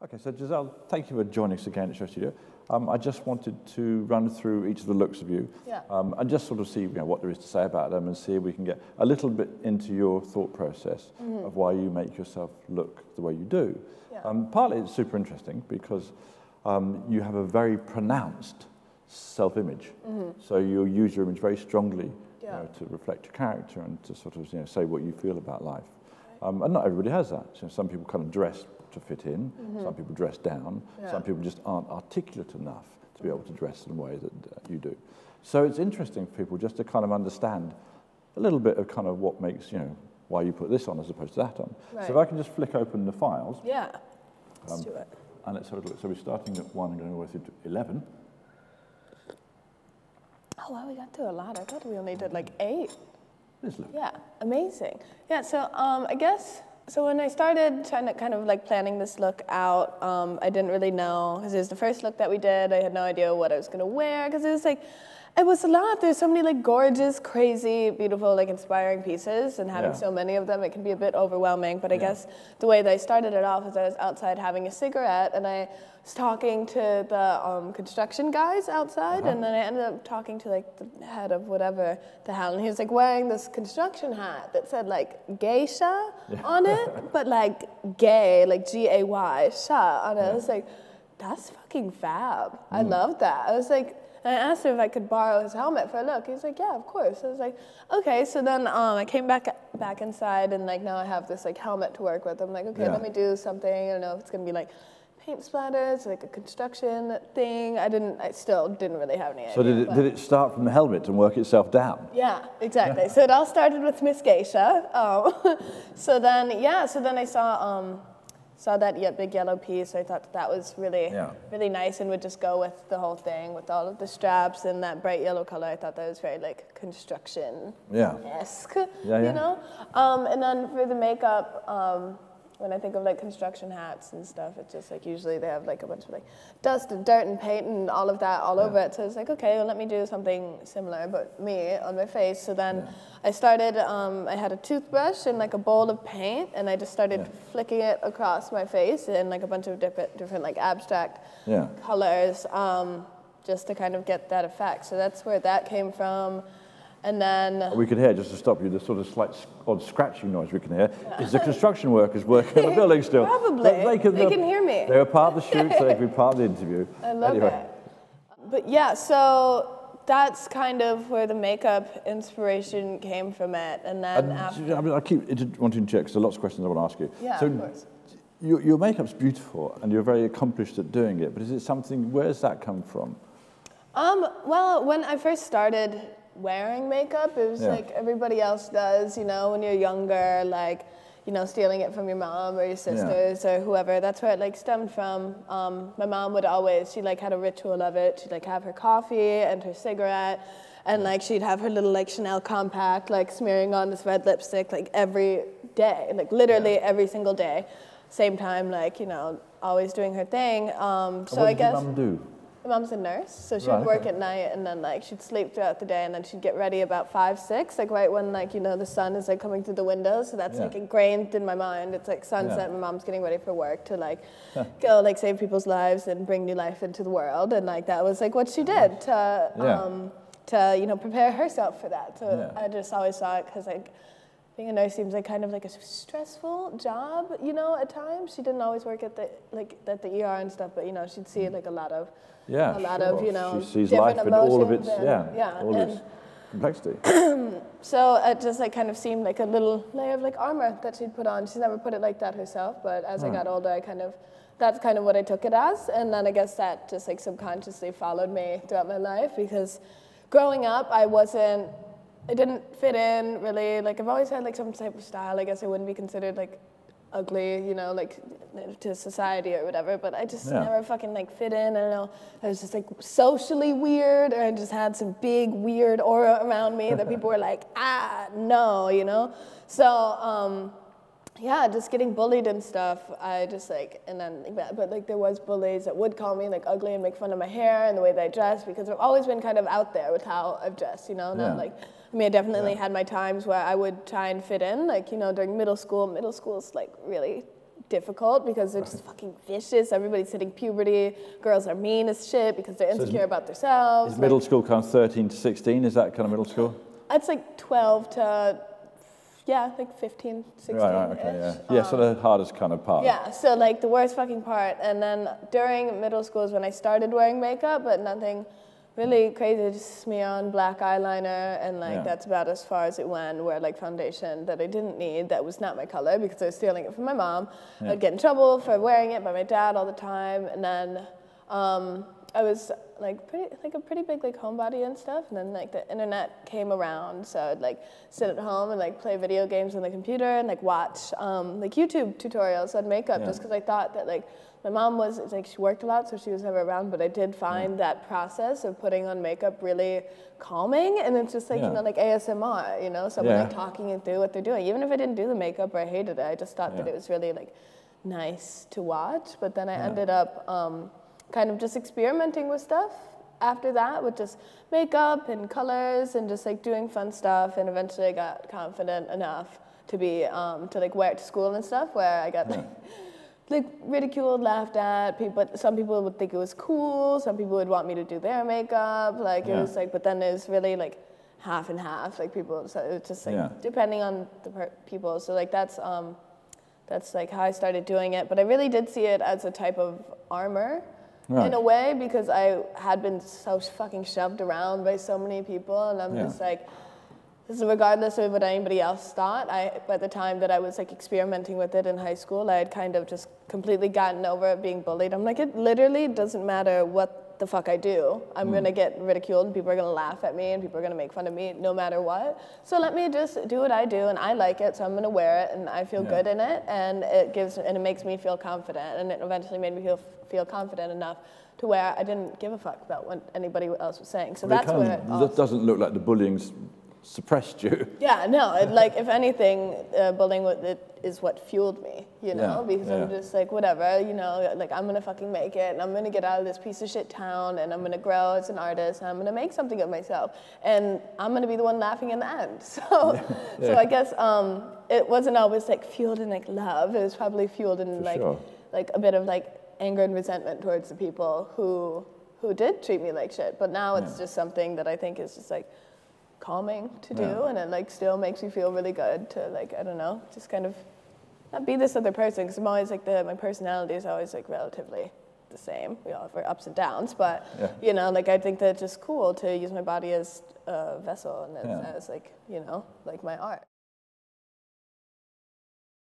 Okay, so Jazzelle, thank you for joining us again at Show Studio. I just wanted to run through each of the looks of you, and just sort of see what there is to say about them, and see if we can get a little bit into your thought process of why you make yourself look the way you do. Partly it's super interesting because you have a very pronounced self-image, so you'll use your image very strongly to reflect your character and to sort of say what you feel about life. And not everybody has that. So some people kind of dress to fit in, some people dress down, some people just aren't articulate enough to be able to dress in a way that you do. So it's interesting for people just to kind of understand a little bit of kind of what makes, why you put this on as opposed to that on. Right. So if I can just flick open the files. Yeah, let's do it. And let's have a look. So we're starting at 1 and going all the way through to 11. Oh, wow, we got through a lot. I thought we only did like 8. Yeah, amazing. Yeah, so I guess, so when I started trying to kind of like planning this look out, I didn't really know, because it was the first look that we did. I had no idea what I was gonna wear, because it was a lot. There's so many like gorgeous, crazy, beautiful, like inspiring pieces, and having so many of them, it can be a bit overwhelming. But I guess the way that I started it off is I was outside having a cigarette, and I was talking to the construction guys outside, and then I ended up talking to like the head of whatever the hell, and he was like wearing this construction hat that said like Gaysha on it, but like gay, like G-A-Y, sha on it. I was like, that's fucking fab. I love that. I was like, and I asked him if I could borrow his helmet for a look. He was like, yeah, of course. I was like, okay. So then I came back inside, and like now I have this like helmet to work with. I'm like, okay, let me do something. I don't know if it's gonna be like paint splatters, like a construction thing. I still didn't really have any idea. So did it start from the helmet and work itself down? Yeah, exactly. So it all started with Miss Gaysha. So then I saw that big yellow piece. I thought that was really nice and would just go with the whole thing, with all of the straps and that bright yellow color. I thought that was very like construction-esque, you know? And then for the makeup, when I think of like construction hats and stuff, it's just like usually they have like a bunch of like dust and dirt and paint and all of that all over it. So it's like, okay, well, let me do something similar, but me on my face. So then I started, I had a toothbrush and like a bowl of paint, and I just started flicking it across my face in like a bunch of different like abstract colors, just to kind of get that effect. So that's where that came from. And then we could hear, just to stop you, the sort of slight odd scratching noise we can hear is the construction workers working on the building still. Probably. They can hear me. They were part of the shoot, so they could be part of the interview. I love it. But yeah, so that's kind of where the makeup inspiration came from it. And then after... I keep wanting to check, because there are lots of questions I want to ask you. Yeah, so of course. Your makeup's beautiful, and you're very accomplished at doing it, but is it something, where does that come from? Well, when I first started wearing makeup, it was like everybody else does, when you're younger, like, stealing it from your mom or your sisters or whoever. That's where it like stemmed from. My mom would always, she like had a ritual of it. She'd like have her coffee and her cigarette, and like she'd have her little like Chanel compact like smearing on this red lipstick like every day, like literally every single day. Same time, like, always doing her thing. So I guess. What did your mom do? My mom's a nurse, so she would work at night, and then like she'd sleep throughout the day, and then she'd get ready about 5, 6, like right when like the sun is like coming through the window. So that's like ingrained in my mind. It's like sunset, my mom's getting ready for work to like go like save people's lives and bring new life into the world, and like that was like what she did to prepare herself for that. So I just always saw it because like being a nurse seems like kind of like a stressful job, at times. She didn't always work at the ER and stuff, but she'd see like a lot of she sees different life in emotions all of its all its complexity. So it just like kind of seemed like a little layer of like armor that she'd put on. She's never put it like that herself, but as I got older, that's kind of what I took it as, and then I guess that just like subconsciously followed me throughout my life, because growing up I didn't fit in really. Like I've always had like some type of style. I guess I wouldn't be considered like ugly, like to society or whatever, but I just never fucking like fit in. I don't know, I was just like socially weird, or I just had some big weird aura around me that people were like, no, So just getting bullied and stuff, I just like, and then, but like there was bullies that would call me like ugly and make fun of my hair and the way that I dress, because I've always been kind of out there with how I've dressed, not like, I definitely had my times where I would try and fit in, like, during middle school. Middle school is like really difficult because they're just fucking vicious. Everybody's hitting puberty. Girls are mean as shit because they're insecure about themselves. Is middle school kind of 13 to 16? Is that kind of middle school? It's like 12 to, yeah, like 15, 16. Right, okay, yeah. So the hardest kind of part. Yeah, so like the worst fucking part. And then during middle school is when I started wearing makeup, but nothing really crazy, just smear on black eyeliner, and like that's about as far as it went. Wear like foundation that I didn't need, that was not my color because I was stealing it from my mom. I'd get in trouble for wearing it by my dad all the time, and then I was like a pretty big like homebody and stuff, and then like the internet came around, so I'd like sit at home and like play video games on the computer and like watch like YouTube tutorials on makeup just because I thought that like my mom was, like, she worked a lot, so she was never around, but I did find that process of putting on makeup really calming, and it's just like, you know, like ASMR, you know, someone like talking it through what they're doing. Even if I didn't do the makeup or I hated it, I just thought that it was really like nice to watch. But then I ended up kind of just experimenting with stuff after that, with just makeup and colors and just like doing fun stuff, and eventually I got confident enough to be, to like wear it to school and stuff, where I got like ridiculed, laughed at. Some people would think it was cool. Some people would want me to do their makeup. Like it was like, but then it was really like half and half. Like people, so it was just like depending on the people. So like that's like how I started doing it. But I really did see it as a type of armor in a way, because I had been so fucking shoved around by so many people, and I'm just like, regardless of what anybody else thought, by the time that I was like experimenting with it in high school, I had kind of just completely gotten over being bullied. I'm like, it literally doesn't matter what the fuck I do. I'm gonna get ridiculed, and people are gonna laugh at me, and people are gonna make fun of me no matter what. So let me just do what I do, and I like it, so I'm gonna wear it, and I feel good in it, and it makes me feel confident, and it eventually made me feel confident enough to where I didn't give a fuck about what anybody else was saying. So that's where it doesn't look like the bullying's suppressed you. Yeah, no, like if anything, bullying is what fueled me, you know, because I'm just like, whatever, you know, like I'm gonna fucking make it, and I'm gonna get out of this piece of shit town, and I'm gonna grow as an artist, and I'm gonna make something of myself, and I'm gonna be the one laughing in the end. So, so I guess it wasn't always like fueled in like love. It was probably fueled in like a bit of like anger and resentment towards the people who did treat me like shit. But now it's just something that I think is just like calming to do, and it like still makes me feel really good to like, I don't know, just kind of not be this other person, because I'm always like my personality is always like relatively the same. We all have our ups and downs, but you know, like I think that it's just cool to use my body as a vessel and as like, you know, like my art.